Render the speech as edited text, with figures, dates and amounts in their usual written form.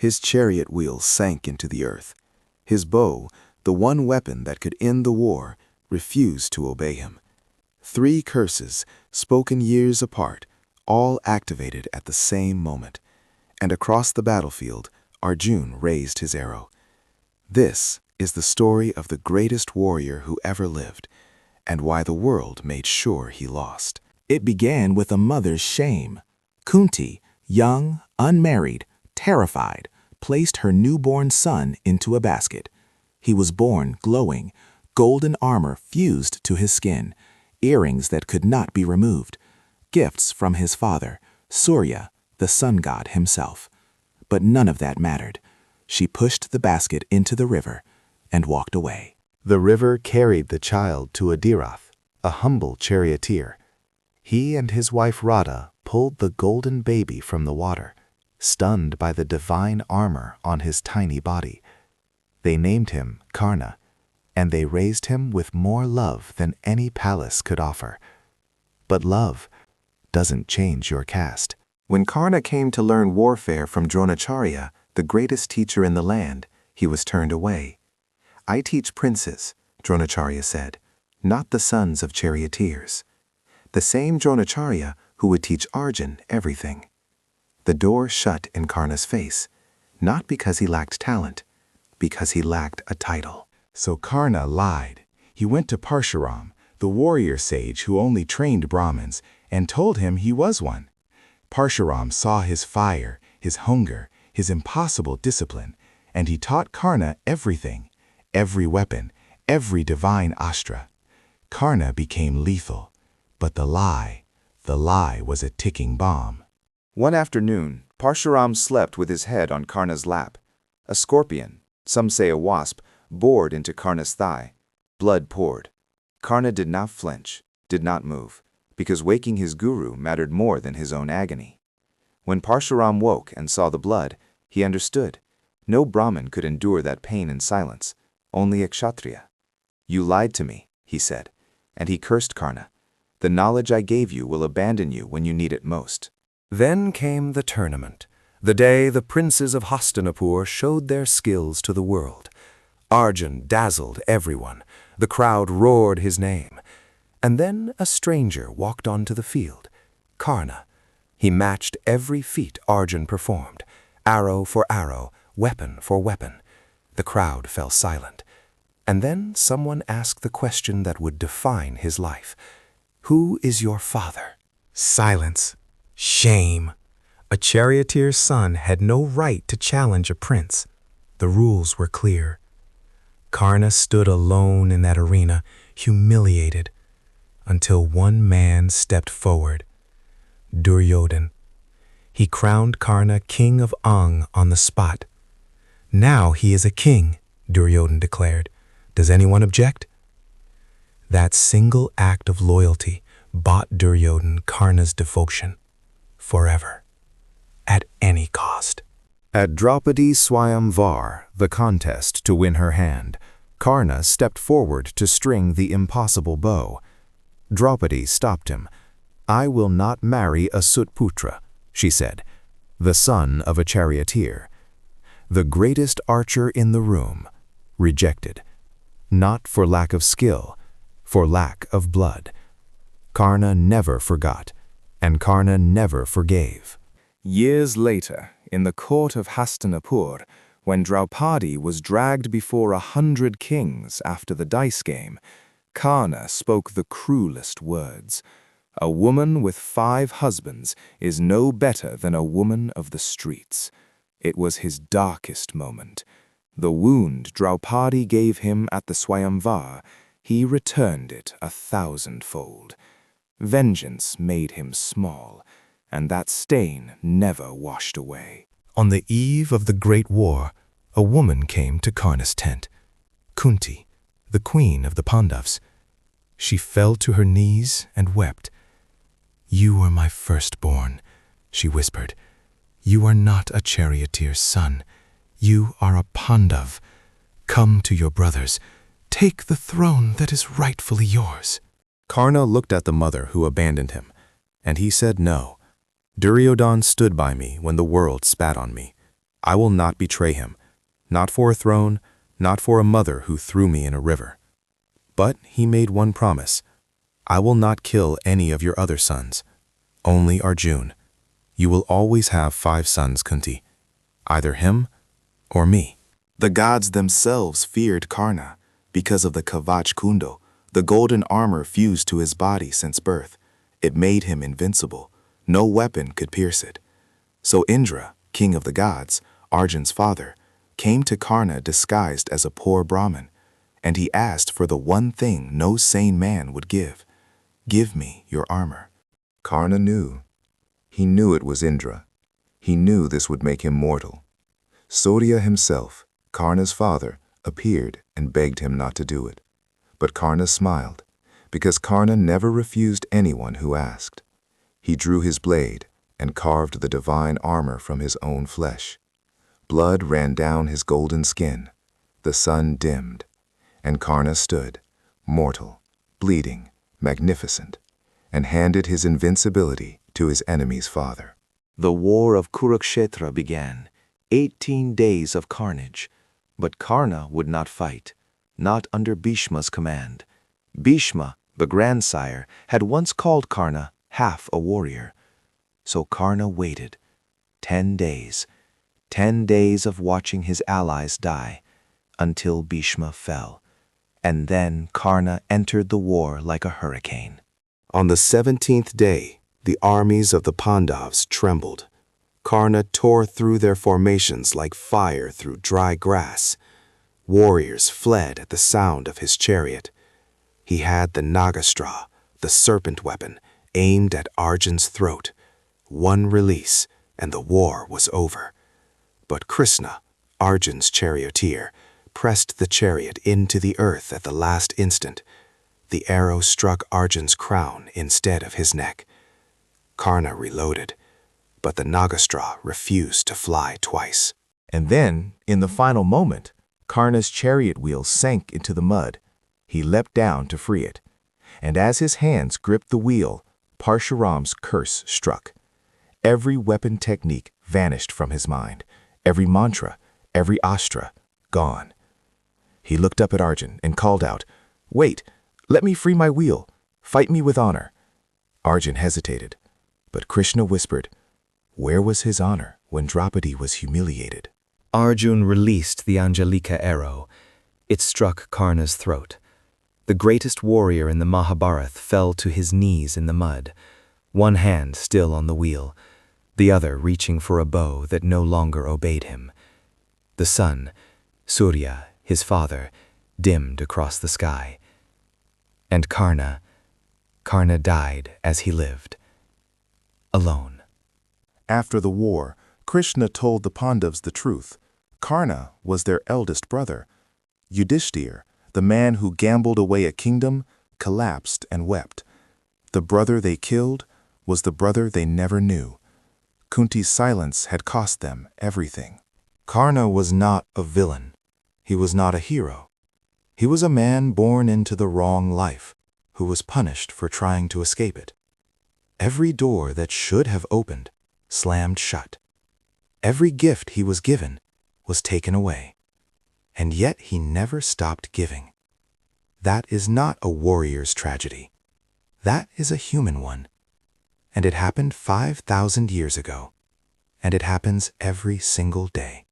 His chariot wheels sank into the earth. His bow, the one weapon that could end the war, refused to obey him. 3 curses, spoken years apart, all activated at the same moment. And across the battlefield, Arjun raised his arrow. This is the story of the greatest warrior who ever lived, and why the world made sure he lost. It began with a mother's shame. Kunti, young, unmarried, terrified, placed her newborn son into a basket. He was born glowing, golden armor fused to his skin, earrings that could not be removed, gifts from his father, Surya, the sun god himself. But none of that mattered. She pushed the basket into the river and walked away. The river carried the child to Adirath, a humble charioteer. He and his wife Radha pulled the golden baby from the water, stunned by the divine armor on his tiny body. They named him Karna, and they raised him with more love than any palace could offer. But love doesn't change your caste. When Karna came to learn warfare from Dronacharya, the greatest teacher in the land, he was turned away. "I teach princes," Dronacharya said, "not the sons of charioteers." The same Dronacharya who would teach Arjun everything. The door shut in Karna's face, not because he lacked talent, because he lacked a title. So Karna lied. He went to Parshuram, the warrior sage who only trained Brahmins, and told him he was one. Parshuram saw his fire, his hunger, his impossible discipline, and he taught Karna everything, every weapon, every divine astra. Karna became lethal, but the lie was a ticking bomb. One afternoon, Parshuram slept with his head on Karna's lap. A scorpion, some say a wasp, bored into Karna's thigh. Blood poured. Karna did not flinch, did not move, because waking his guru mattered more than his own agony. When Parshuram woke and saw the blood, he understood. No Brahmin could endure that pain in silence, only a Kshatriya. "You lied to me," he said, and he cursed Karna. "The knowledge I gave you will abandon you when you need it most." Then came the tournament, the day the princes of Hastinapur showed their skills to the world. Arjun dazzled everyone. The crowd roared his name. And then a stranger walked onto the field, Karna. He matched every feat Arjun performed, arrow for arrow, weapon for weapon. The crowd fell silent. And then someone asked the question that would define his life. "Who is your father?" Silence. Shame. A charioteer's son had no right to challenge a prince. The rules were clear. Karna stood alone in that arena, humiliated, until one man stepped forward. Duryodhan. He crowned Karna king of Ang on the spot. "Now he is a king," Duryodhan declared. "Does anyone object?" That single act of loyalty bought Duryodhan Karna's devotion. Forever. At any cost. At Draupadi's Swayamvar, the contest to win her hand, Karna stepped forward to string the impossible bow. Draupadi stopped him. "I will not marry a Sutputra," she said, "the son of a charioteer." The greatest archer in the room, rejected. Not for lack of skill, for lack of blood. Karna never forgot, and Karna never forgave. Years later, in the court of Hastinapur, when Draupadi was dragged before 100 kings after the dice game, Karna spoke the cruelest words. "A woman with 5 husbands is no better than a woman of the streets." It was his darkest moment. The wound Draupadi gave him at the Swayamvar, he returned it 1,000-fold. Vengeance made him small, and that stain never washed away. On the eve of the Great War, a woman came to Karna's tent. Kunti, the queen of the Pandavas. She fell to her knees and wept. "You are my firstborn," she whispered. "You are not a charioteer's son. You are a Pandav. Come to your brothers. Take the throne that is rightfully yours." Karna looked at the mother who abandoned him, and he said no. "Duryodhan stood by me when the world spat on me. I will not betray him, not for a throne, not for a mother who threw me in a river. But he made one promise. I will not kill any of your other sons, only Arjun. You will always have 5 sons, Kunti, either him or me. The gods themselves feared Karna because of the Kavach Kundal, the golden armor fused to his body since birth. It made him invincible. No weapon could pierce it. So Indra, king of the gods, Arjun's father, came to Karna disguised as a poor Brahmin, and he asked for the one thing no sane man would give. Give me your armor. Karna knew. He knew it was Indra. He knew this would make him mortal. Surya himself, Karna's father, appeared and begged him not to do it. But Karna smiled, because Karna never refused anyone who asked. He drew his blade and carved the divine armor from his own flesh. Blood ran down his golden skin. The sun dimmed, and Karna stood, mortal, bleeding, magnificent, and handed his invincibility to his enemy's father. The war of Kurukshetra began, 18 days of carnage. But Karna would not fight, not under Bhishma's command. Bhishma, the grandsire, had once called Karna half a warrior. So Karna waited 10 days, 10 days of watching his allies die, until Bhishma fell. And then Karna entered the war like a hurricane. On the 17th day, the armies of the Pandavas trembled. Karna tore through their formations like fire through dry grass. Warriors fled at the sound of his chariot. He had the Nagastra, the serpent weapon, aimed at Arjun's throat. One release, and the war was over. But Krishna, Arjun's charioteer, pressed the chariot into the earth at the last instant. The arrow struck Arjun's crown instead of his neck. Karna reloaded, but the Nagastra refused to fly twice. And then, in the final moment, Karna's chariot wheel sank into the mud. He leapt down to free it. And as his hands gripped the wheel, Parshuram's curse struck. Every weapon technique vanished from his mind. Every mantra, every astra, gone. He looked up at Arjun and called out, "Wait, let me free my wheel. Fight me with honor." Arjun hesitated, but Krishna whispered, "Where was his honor when Draupadi was humiliated?" Arjun released the Anjalika arrow. It struck Karna's throat. The greatest warrior in the Mahabharata fell to his knees in the mud, one hand still on the wheel, the other reaching for a bow that no longer obeyed him. The sun, Surya, his father, dimmed across the sky. And Karna died as he lived, alone. After the war, Krishna told the Pandavas the truth. Karna was their eldest brother. Yudhishthir, the man who gambled away a kingdom, collapsed and wept. The brother they killed was the brother they never knew. Kunti's silence had cost them everything. Karna was not a villain. He was not a hero. He was a man born into the wrong life, who was punished for trying to escape it. Every door that should have opened slammed shut. Every gift he was given was taken away. And yet he never stopped giving. That is not a warrior's tragedy. That is a human one. And it happened 5,000 years ago. And it happens every single day.